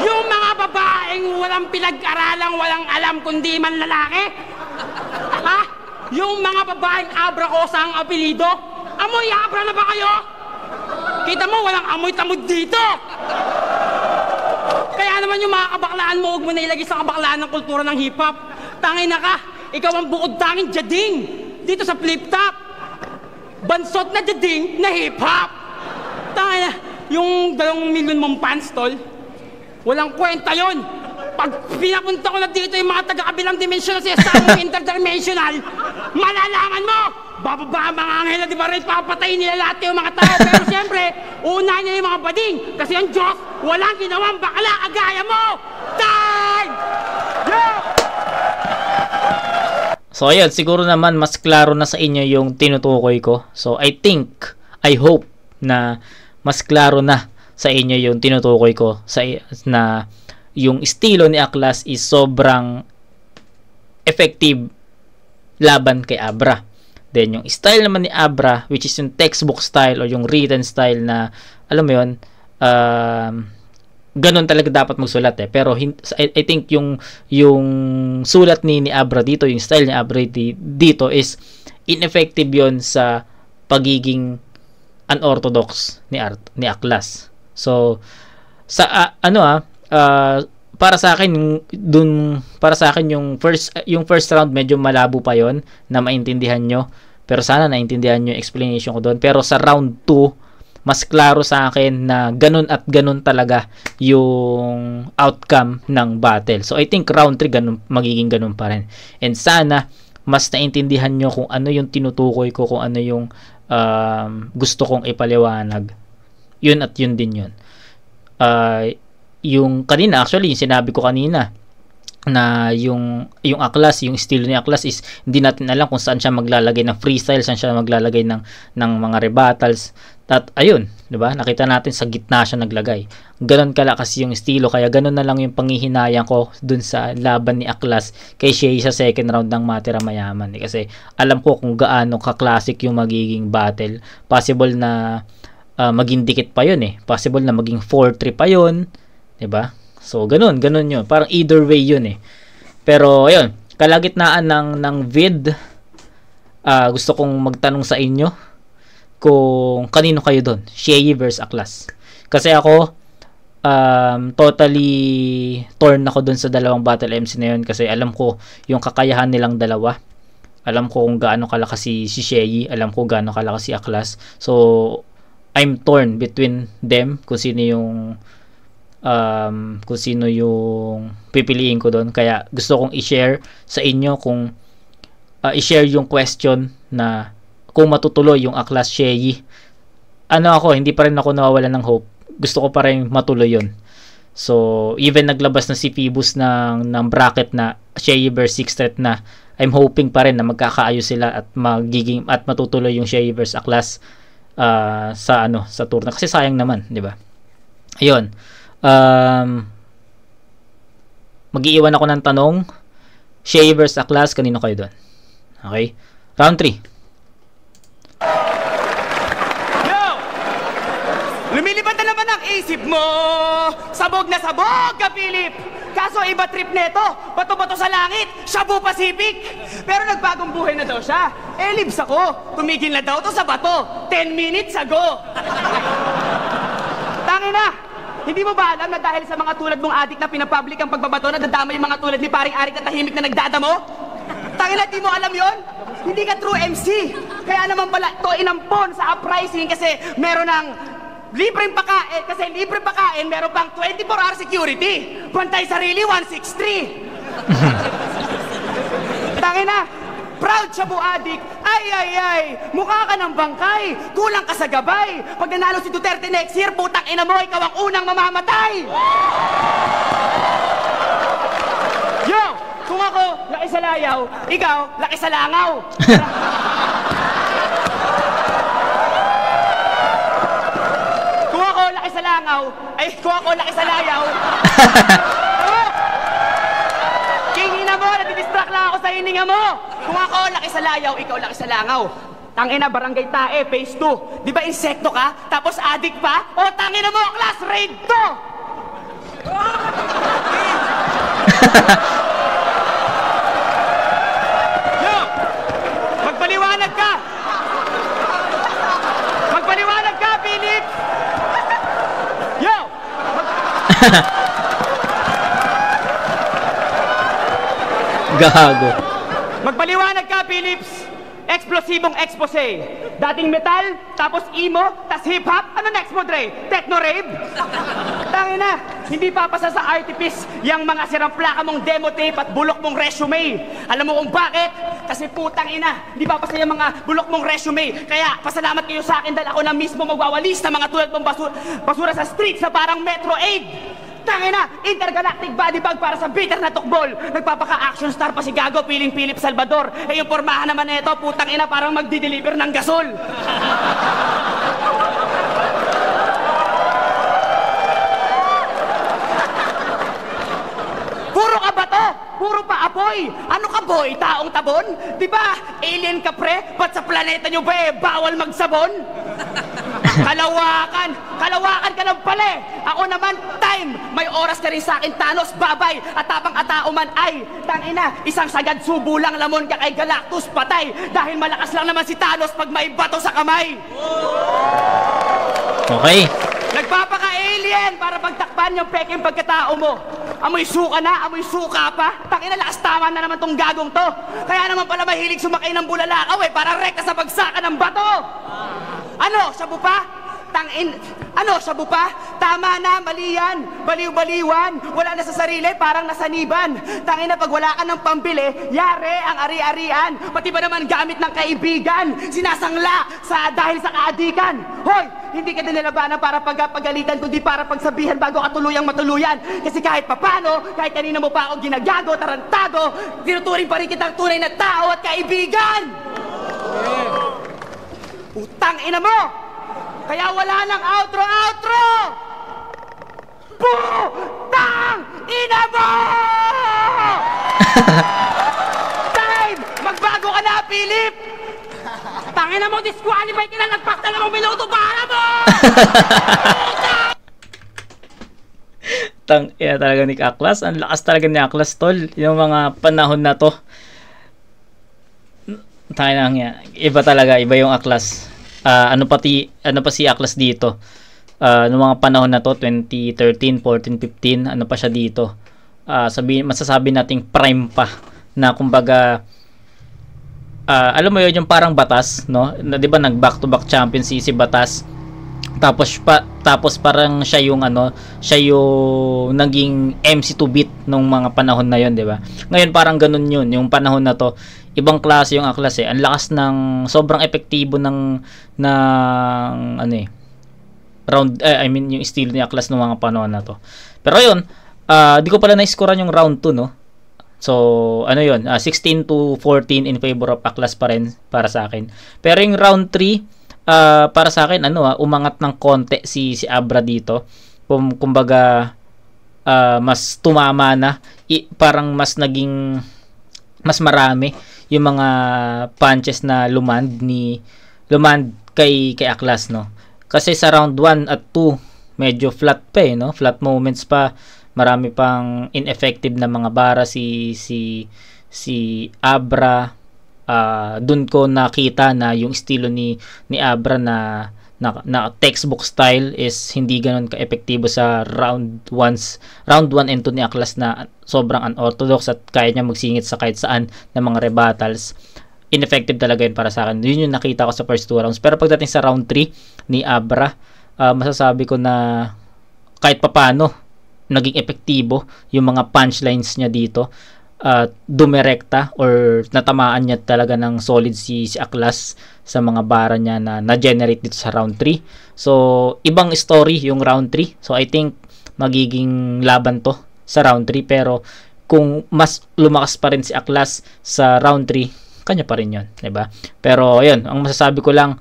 [SPEAKER 4] Yung mga babaeng walang pinag-aralang, walang alam kundi man lalaki? Ha? Yung mga babaeng abra ko sa ang apelido? Amoy abra na ba kayo? Kita mo, walang amoy tamod dito. Kaya naman yung mga kabaklaan mo, huwag mo na ilagay sa kabaklaan ng kultura ng hip-hop. Tangin na ka, ikaw ang bukod tanging jading dito sa flip-top. Bansot na jading na hip-hop. Tangin na, yung 2 milyon mong pants, tol, walang kwenta yon. Pag pinapunta ko na dito yung mga taga-kabilang dimensyon sa isang interdimensional, malalaman mo, bababa ang mga anghel na di ba rin papatayin nila lahat yung mga tao. Pero siyempre, unahin nila yung mga bading. Kasi ang Diyos, walang ginawang bakla kagaya mo. Time! Yeah!
[SPEAKER 1] So ayun, siguro naman mas klaro na sa inyo yung tinutukoy ko. So I hope na mas klaro na sa inyo yung tinutukoy ko na yung estilo ni Aklas is sobrang effective laban kay Abra. Then yung style naman ni Abra, which is yung textbook style o yung written style na, alam mo yun, ganun talaga dapat magsulat Pero I think yung sulat ni Abra dito, yung style ni Abra dito is ineffective yon sa pagiging unorthodox ni Aklas. So sa para sa akin yung first round medyo malabo pa yon na maintindihan nyo, pero sana naintindihan nyo yung explanation ko doon. Pero sa round 2 mas klaro sa akin na ganun at ganun talaga yung outcome ng battle. So I think round 3 magiging ganun pa rin, and sana mas naintindihan nyo kung ano yung tinutukoy ko, kung ano yung gusto kong ipaliwanag. Yun at yun din yun. Yung kanina, actually, yung sinabi ko kanina na yung Aklas, yung estilo ni Aklas is hindi natin alam kung saan siya maglalagay ng freestyle, saan siya maglalagay ng mga rebuttals. At ayun, 'di ba? Nakita natin sa gitna siya naglagay. Ganon kalakas yung estilo, kaya ganon na lang yung panghihinayang ko dun sa laban ni Aklas kay Shea sa second round ng Matira Mayaman. Kasi alam ko kung gaano ka-classic yung magiging battle. Possible na maging dikit pa yun eh. Possible na maging 4-3 pa yun, 'di ba? So ganon yun. Parang either way yun eh. Pero ayun, kalagitnaan ng vid, gusto kong magtanong sa inyo kung kanino kayo doon, Shea versus Aklas. Kasi ako totally torn ako doon sa dalawang battle MC na yun, kasi alam ko yung kakayahan nilang dalawa. Alam ko kung gaano kalakas si Shea, alam ko gaano kalakas si Aklas. So I'm torn between them kung sino yung pipiliin ko doon. Kaya gusto kong i-share sa inyo kung i-share yung question na kung matutuloy yung Aklas Shea. Hindi pa rin ako nawawalan ng hope. Gusto ko pa rin matuloy yun. So, even naglabas na si Phoebus ng bracket na Shea versus 6 threat na, I'm hoping pa rin na magkakaayos sila at matutuloy yung Shea versus Aklas sa tournament. Kasi sayang naman, di ba? Ayun. Mag-iiwan ako ng tanong. Shea versus Aklas, kanino kayo doon? Okay? Round 3.
[SPEAKER 3] Lumilipad na naman ang isip mo. Sabog na sabog ka, Philip. Kaso iba trip neto. Bato-bato sa langit. Shabu Pacific. Pero nagbagong buhay na daw siya. Libs ako. Tumigil na daw to sa bato. 10 minutes ago. Tangina. Hindi mo ba alam na dahil sa mga tulad mong adik na pinapublic ang pagbabato, na dadama yung mga tulad ni paring Arik na tahimik na nagdadamo? Tangina, di mo alam yon? Hindi ka true MC. Kaya naman pala to inampon sa uprising kasi meron ng libreng pakain, kasi libreng pakain, meron pang 24-hour security. Bantay sarili, 163. Tangina, proud Shabu Adik. Ay, mukha ka ng bangkay. Kulang ka sa gabay. Pag nanalo si Duterte next year, putang ina mo, ikaw ang unang mamamatay. Yo, kung ako, laki sa layaw, ikaw, laki sa langaw. Kung ako laki sa layaw. Kingina mo, nadidistract lang ako sa hininga mo. Kung ako laki sa layaw, ikaw laki sa langaw. Tangina, barangay tae, phase 2. Di ba insekto ka? Tapos adik pa? O tangina mo, class raid to! Yo! Magpaliwanag ka! Magpaliwanag ka, Philip! Yo!
[SPEAKER 1] Gago.
[SPEAKER 3] Magpaliwanag ka, Philips! Eksplosibong expose. Dating metal, tapos emo, tas hip-hop. Ano next mo, Dre? Techno-rave? Tangina, hindi papasa sa artifice yung mga sirang plaka mong demo tape at bulok mong resume. Alam mo kung bakit? Kasi putang ina, hindi papasa yung mga bulok mong resume. Kaya pasalamat kayo sa akin dahil ako na mismo magwawalis ng mga tulad mong basura sa streets na parang Metro Aid. Tangina, intergalactic body bag para sa bitter na tukbol. Nagpapaka-action star pa si Gago, piling Philip Salvador. Yung pormahan naman nito, putang ina, parang magdi-deliver ng gasol. Puro ka ba to? Puro pa apoy. Ano ka, boy? Taong tabon? Diba, alien ka, pre? Ba't sa planeta nyo ba bawal magsabon? Kalawakan ka lang pala. Ako naman, time. May oras ka rin sa akin, Thanos, babay. At tapang atao man ay, tangina, isang sagad subo lang lamon ka kay Galactus, patay. Dahil malakas lang naman si Thanos pag may bato sa kamay.
[SPEAKER 1] Okay.
[SPEAKER 3] Nagpapaka-alien para pagtakpan yung peking pagkatao mo. Amoy suka na, amoy suka pa. Tangina, lakas tama na naman tong gagong to. Kaya naman pala mahilig sumakay ng bulalakaw para rekta sa bagsakan ng bato. Ano, sabu pa? Sabu pa? Tama na, mali yan. Baliw-baliwan. Wala na sa sarili, parang nasaniban. Tangina, pag wala ka ng pambili, yare ang ari-arian. Pati ba naman gamit ng kaibigan? Sinasangla dahil sa kaadikan. Hoy, hindi ka dinalabanan para pagalitan, kundi para pagsabihan bago ka tuluyang matuluyan. Kasi kahit papano, kahit kanina mo pa ako ginagago, tarantado, tinuturing pa rin kitang tunay na tao at kaibigan. Utang ina mo! Kaya wala nang outro! Putang ina mo! Time! Magbago ka na, Philip!
[SPEAKER 4] Tangina mo, disqualify ka na, nagpak na namang minuto para mo!
[SPEAKER 1] Ina talaga ni Aklas. Ang lakas talaga ni Aklas, tol. Yung mga panahon na to. Iba talaga, iba yung Aklas. Ano pa si Aklas dito? Noong mga panahon na to, 2013, 14, 15, ano pa siya dito? Masasabi nating prime pa na kumbaga alam mo yun, yung parang Batas, no? Na 'di ba nag back-to-back champion si Batas. Tapos parang siya yung naging MC to beat nung mga panahon na yon, 'di ba? Ngayon parang ganun yun, yung panahon na to. Ibang klase yung Aklas eh. Ang lakas ng sobrang epektibo ng yung estilo ni Aklas ng mga panahon na to. Pero yun, di ko pala na-scorean yung round 2, no? So, 16 to 14 in favor of Aklas pa rin para sa akin. Pero yung round 3, para sa akin, umangat ng konti si Abra dito. Kumbaga, mas tumama na. Parang mas marami yung mga punches na lumand kay Aklas, no? Kasi sa round 1 at 2, medyo flat pa no? Flat moments pa. Marami pang ineffective na mga bara si Abra. Dun ko nakita na yung estilo ni Abra na textbook style is hindi ganoon ka-epektibo sa round 1 and 2 ni Aklas na sobrang unorthodox at kaya niya magsingit sa kahit saan ng mga rebuttals. Ineffective talaga yun para sa akin. Yun yung nakita ko sa first 2 rounds. Pero pagdating sa round 3 ni Abra, masasabi ko na kahit papano naging epektibo yung mga punchlines niya dito. Dumirekta or natamaan niya talaga ng solid si Aklas sa mga bara niya na generate dito sa round 3. So, ibang story yung round 3. So, I think magiging laban to sa round 3. Pero, kung mas lumakas pa rin si Aklas sa round 3, kanya pa rin yun. Diba? Pero, ayun, ang masasabi ko lang,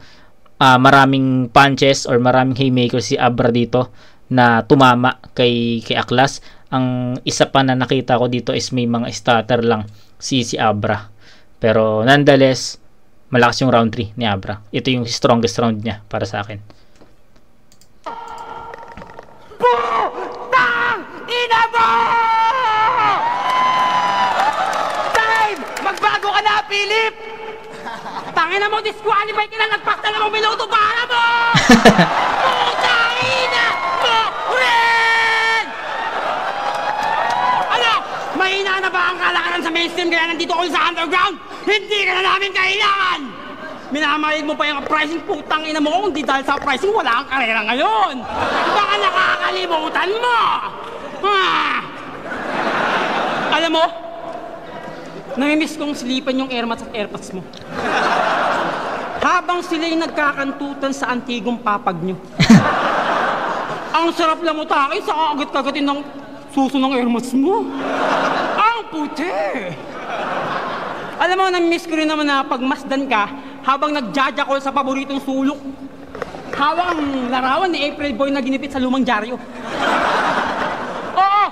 [SPEAKER 1] maraming punches or maraming haymakers si Abra dito na tumama kay Aklas. Ang isa pa na nakita ko dito is may mga stutter lang si Abra. Pero nonetheless, malakas yung round 3 ni Abra. Ito yung strongest round niya para sa akin.
[SPEAKER 3] Putang ina mo! Time! Magbago ka na, Philip!
[SPEAKER 4] Tangina mo, disqualify ka na, nagpak na namang minuto para mo! Putang ina mo rin! Ano? Mahina na ba ang kalakaran sa mainstream kaya nandito ako sa underground? Hindi ka na namin kailangan! Minamalig mo pa yung pricing, putang ina mo. Kung di dahil sa pricing, wala kang karera ngayon. Baka nakakalimutan mo. Alam mo, namimiss kong slipan yung airmats at airpods mo. Habang sila'y nagkakantutan sa antigong papag nyo. Ang sarap lang mo takay sa kakagat-kagatin ng suso ng airmats mo. Ang puti. Alam mo, namimiss ko rin naman na pagmasdan ka habang nagjajakol sa paboritong sulok. Hawak ang larawan ni April Boy na ginipit sa lumang dyaryo. Oo!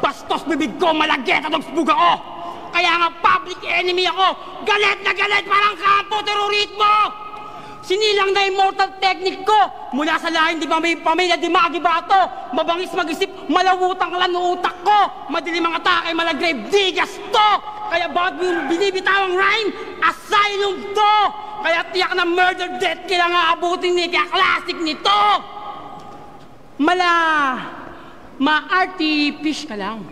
[SPEAKER 4] Bastos bibig ko, malagyan at nagsbug ako! Kaya nga public enemy ako! Galit na galit parang kampo terrorismo! Sinilang na immortal technique ko! Mula sa lahin di ba may pamilya di magibato! Mabangis mag-isip, malawutang lang ng utak ko! Madilim ang atake, malagrave, di gasto! Kaya bakit yung binibitawang rhyme? Asylum to! Kaya tiyak na murder death kailangan abutin ni kaya classic nito! Ma-arty-fish ka lang.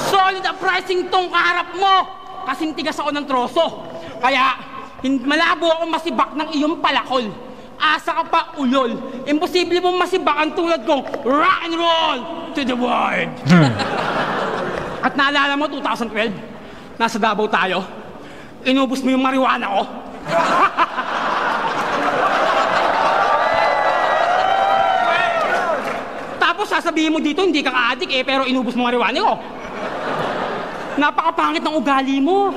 [SPEAKER 4] Solid ang pricing tong kaharap mo! Kasing tigas ako ng troso. Kaya malabo ako masibak ng iyong palakol. Asa ka pa ulol. Imposible mong masibak ang tulad kong rock and roll to the world. At naalala mo 2012, nasa Davao tayo. Inubos mo yung marijuana ko. Tapos sasabihin mo dito hindi ka ka-addict pero inubos mo marijuana ko. Napakapangit ng ugali mo.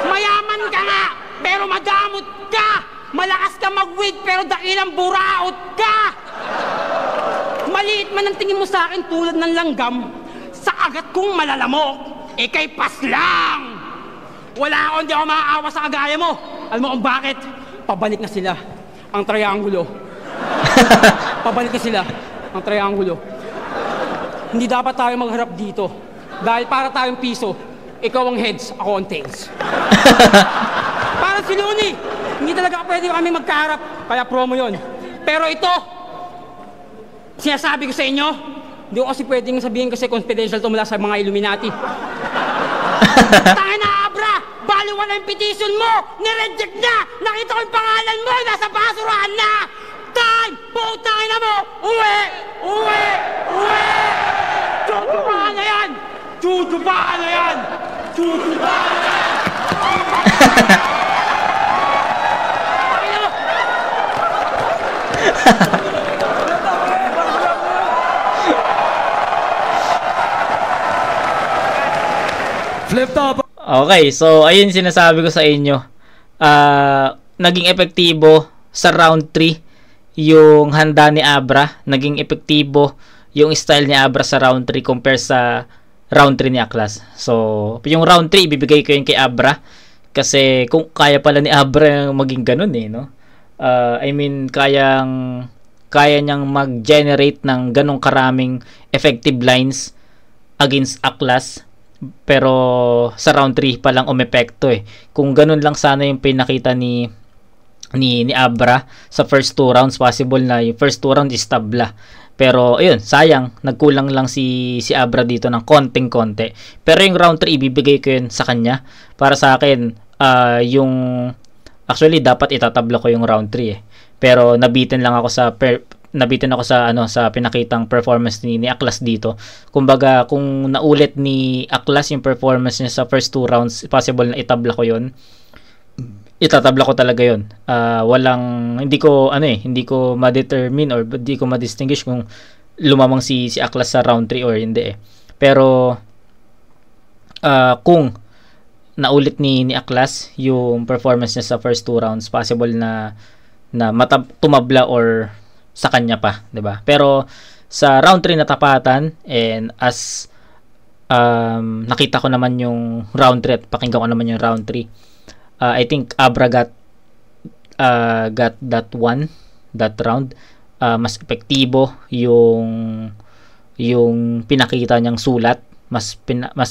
[SPEAKER 4] Mayaman ka nga, pero pero madamot ka! Malakas ka mag-wig, pero dakilang buraot ka! Maliit man ang tingin mo sa akin tulad ng langgam, sa agat kong malalamok, ikay pas lang! Wala ako, hindi ako maaawa sa kagaya mo. Alam mo kung bakit? Pabalik na sila, ang triangulo. Pabalik na sila, ang triangulo. Hindi dapat tayo magharap dito. Dahil para tayong piso, ikaw ang heads, ako ang tails. Para si Looney, hindi talaga pwede kami magkaharap, kaya promo yon. Pero ito, sinasabi ko sa inyo, hindi ko kasi pwedeng sabihin kasi confidential to mula sa mga Illuminati. Tangin na, Abra! Baliwala yung petition mo! Nireject na! Nakita ko yung pangalan mo! Nasa basurahan na! Time! Putangin na mo! Uwi! Uwi! Uwi! Chuchupahan na yan! Chuchupahan na yan! Chuchupahan na yan!
[SPEAKER 2] Flip top.
[SPEAKER 1] Okay, so ayun sinasabi ko sa inyo. Naging epektibo sa round 3 yung handa ni Abra. Naging epektibo yung style ni Abra sa round 3 compare sa round 3 ni Aklas. So, yung round 3 ibibigay ko yun kay Abra kasi kung kaya pala ni Abra maging ganun no. I mean, kaya niyang mag-generate ng ganong karaming effective lines against Aklas. Pero sa round 3 pa lang umepekto Kung ganun lang sana yung pinakita ni Abra sa first 2 rounds, possible na yung first 2 rounds is tabla. Pero ayun, sayang, nagkulang lang si Abra dito ng konting-konti. Pero yung round 3 ibibigay ko yun sa kanya. Para sa akin, actually dapat itatabla ko yung round 3 Pero nabitin ako sa pinakitang performance ni Aklas dito. Kumbaga, kung naulit ni Aklas yung performance niya sa first 2 rounds, possible na itabla ko 'yon. Itatabla ko talaga 'yon. Hindi ko ma-determine or hindi ko ma-distinguish kung lumamang si Aklas sa round 3 or hindi Pero kung naulit ni Aklas yung performance niya sa first 2 rounds, possible na tumabla or sa kanya pa, 'di ba? Pero sa round 3 natapatan, and as nakita ko naman yung round 3 at pakinggan ko naman yung round 3. I think Abra got that round. Mas epektibo yung pinakita niyang sulat, mas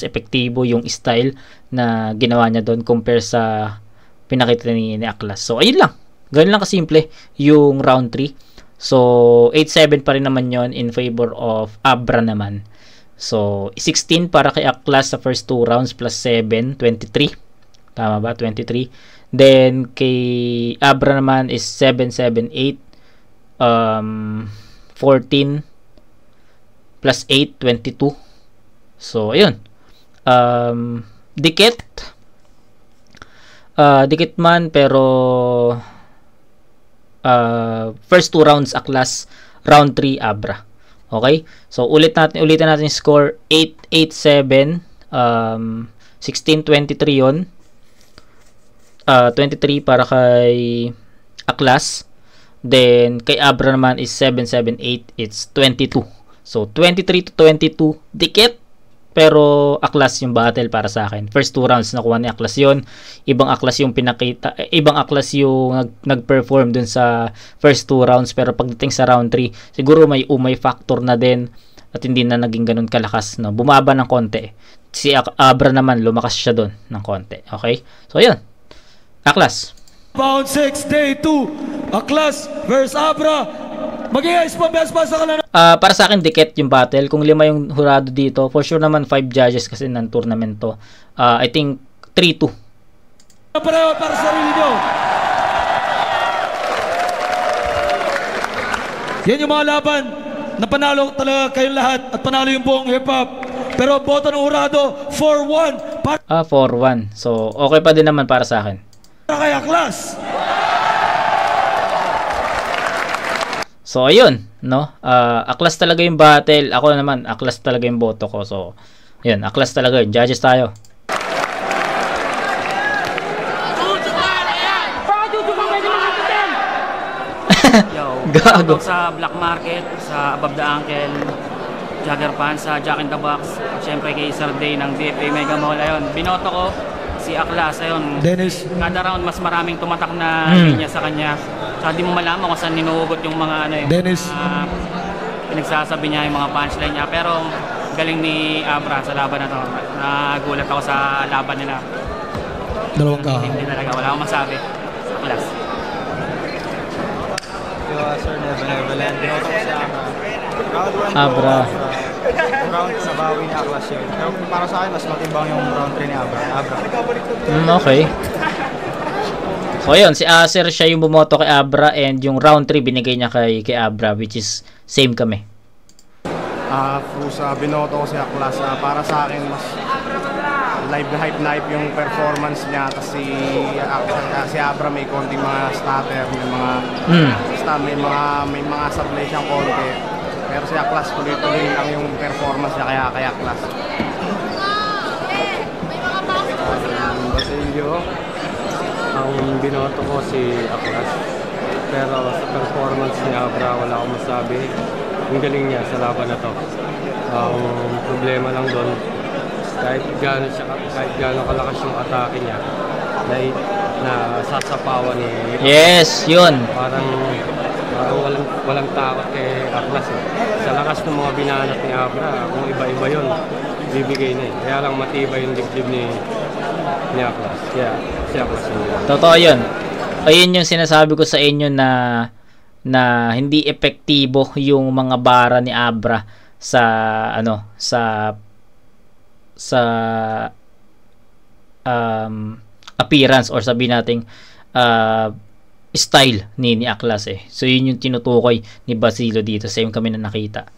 [SPEAKER 1] epektibo yung style na ginawa niya doon compare sa pinakita ni Aklas. So ayun lang. Ganun lang kasimple yung round 3. So, 8-7 pa rin naman yon in favor of Abra naman. So, 16 para kay Aklas sa first 2 rounds plus 7, 23. Tama ba? 23. Then, kay Abra naman is 7, 7, 8. 14 plus 8, 22. So, ayun. Dikit man, pero first 2 rounds Aklas, round 3 Abra. Okay? So ulitin natin yung score. 8-8-7, 16-23 yon. 23 para kay Aklas. Then kay Abra naman is 7-7-8, it's 22. So 23-22, dikit. Pero Aklas yung battle para sa akin. First 2 rounds nakuha ni Aklas yon. Ibang Aklas yung pinakita, ibang Aklas yung nag-perform dun sa first 2 rounds. Pero pagdating sa round 3, siguro may umay factor na din at hindi na naging ganun kalakas. No? Bumaba ng konti. Si Abra naman, lumakas siya dun ng konti. Okay? So yun. Aklas.
[SPEAKER 2] Round 6, day 2. Aklas versus Abra. Mag-i-ice pa sa kanila.
[SPEAKER 1] Para sa akin, dikit yung battle. Kung 5 yung hurado dito, for sure naman 5 judges kasi ng tournament to. I think 3-2.
[SPEAKER 2] Para sa sarili nyo. Yan yung mga laban na panalo talaga kayong lahat at panalo yung buong hip-hop. Pero boto ng hurado, 4-1.
[SPEAKER 1] 4-1. So, okay pa din naman para sa akin.
[SPEAKER 2] Para kay Aklas.
[SPEAKER 1] So, ayun, no? Aklas talaga yung battle. Ako naman, Aklas talaga yung boto ko. So, yun, Aklas talaga yun. Judges tayo.
[SPEAKER 5] Yo,
[SPEAKER 1] Gago.
[SPEAKER 5] shoutout sa Black Market, sa Above the Ankle, Jagger Pants, sa Jack in the Box, siyempre kay Sir Day ng DFA Mega Mall. Ayun, binoto ko si Aklas. Ayun,
[SPEAKER 2] Dennis.
[SPEAKER 5] kada round mas maraming tumatak na linya sa kanya. Saka di mo malaman kung saan ninuhugot yung mga ano yung
[SPEAKER 2] Dennis.
[SPEAKER 5] pinagsasabi niya, yung mga punchline niya. Pero galing ni Abra sa laban na to. Nagulat ako sa laban nila.
[SPEAKER 2] Dalawang ka.
[SPEAKER 5] Hindi talaga, wala akong masabi sa Aklas.
[SPEAKER 6] Sir Benevolent, binoto ko si Abra. Round 1
[SPEAKER 1] Abra.
[SPEAKER 6] round sa bawi ni Aklas yun. Pero para sa akin, mas matimbang yung round 3 ni Abra.
[SPEAKER 1] Okay. So ayun, si Acer siya yung bumoto kay Abra and yung round 3 binigay niya kay Abra, which is same kami.
[SPEAKER 6] Sa binoto ko si Aklas, para sa akin, mas live na hype yung performance niya. Tapos si Abra may konting mga stutter, may mga sablay siyang konti. Pero si Aklas tuloy-tuloy lang yung performance niya kaya Aklas.
[SPEAKER 7] Basilio, ang binoto ko si Aklas. Pero sa performance ni Abra, wala akong masabi. Ang galing niya sa laban na to. Ang problema lang doon, kahit gaano kalakas yung atake niya, na sasapawan ni
[SPEAKER 1] Yes, yun.
[SPEAKER 7] parang walang takot kay Aklas eh. Sa lakas ng mga binanat ni Abra, kung iba-iba yun, bibigay na eh. Kaya lang matibay yung dibdib ni Aklas. Kaya si Aklas yun.
[SPEAKER 1] Totoo yun. Ayun yung sinasabi ko sa inyo na hindi epektibo yung mga bara ni Abra sa appearance or sabihin nating style ni Aklas eh. So yun yung tinutukoy ni Basilio dito. Same kami na nakita.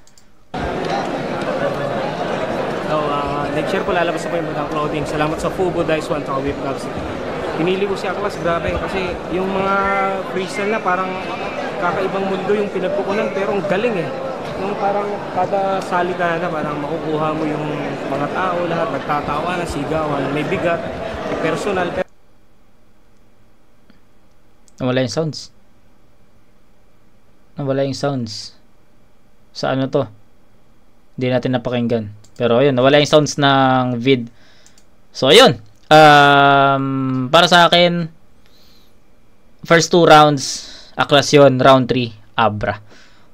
[SPEAKER 8] So, next year po lalabas ako yung mga clothing. Salamat sa Fubo Dice 1 at Whip Gloves. Pinili ko si Aklas, grabe, kasi yung mga freestyle na parang kakaibang mundo yung pinagkukunan, pero ang galing eh. Yung parang kada salita na parang makukuha mo yung mga tao, lahat nagtatawa na, sigawan, may bigat, may personal.
[SPEAKER 1] Nawala yung sounds. Nawala yung sounds. Sa ano to? Hindi natin napakinggan. Pero ayun, nawala yung sounds ng vid. So ayun. Para sa akin, first 2 rounds, Aklas yun. Round 3, Abra.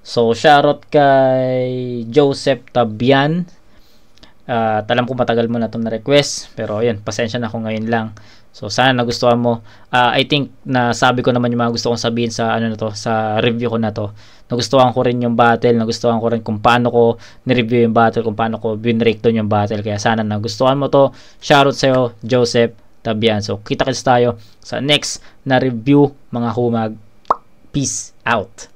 [SPEAKER 1] So, shoutout kay Joseph Tabian. Alam ko matagal mo na itong na-request. Pero ayun, pasensya na ako ngayon lang. So, sana nagustuhan mo. I think nasabi ko naman yung mga gusto kong sabihin sa sa review ko na to. Nagustuhan ko rin yung battle, nagustuhan ko rin kung paano ko ni-review yung battle, kung paano ko bin-breakdown yung battle. Kaya sana nagustuhan mo to. Shoutout sa'yo, Joseph Tabian. So, kita-kits tayo sa next na review, mga humag. Peace out.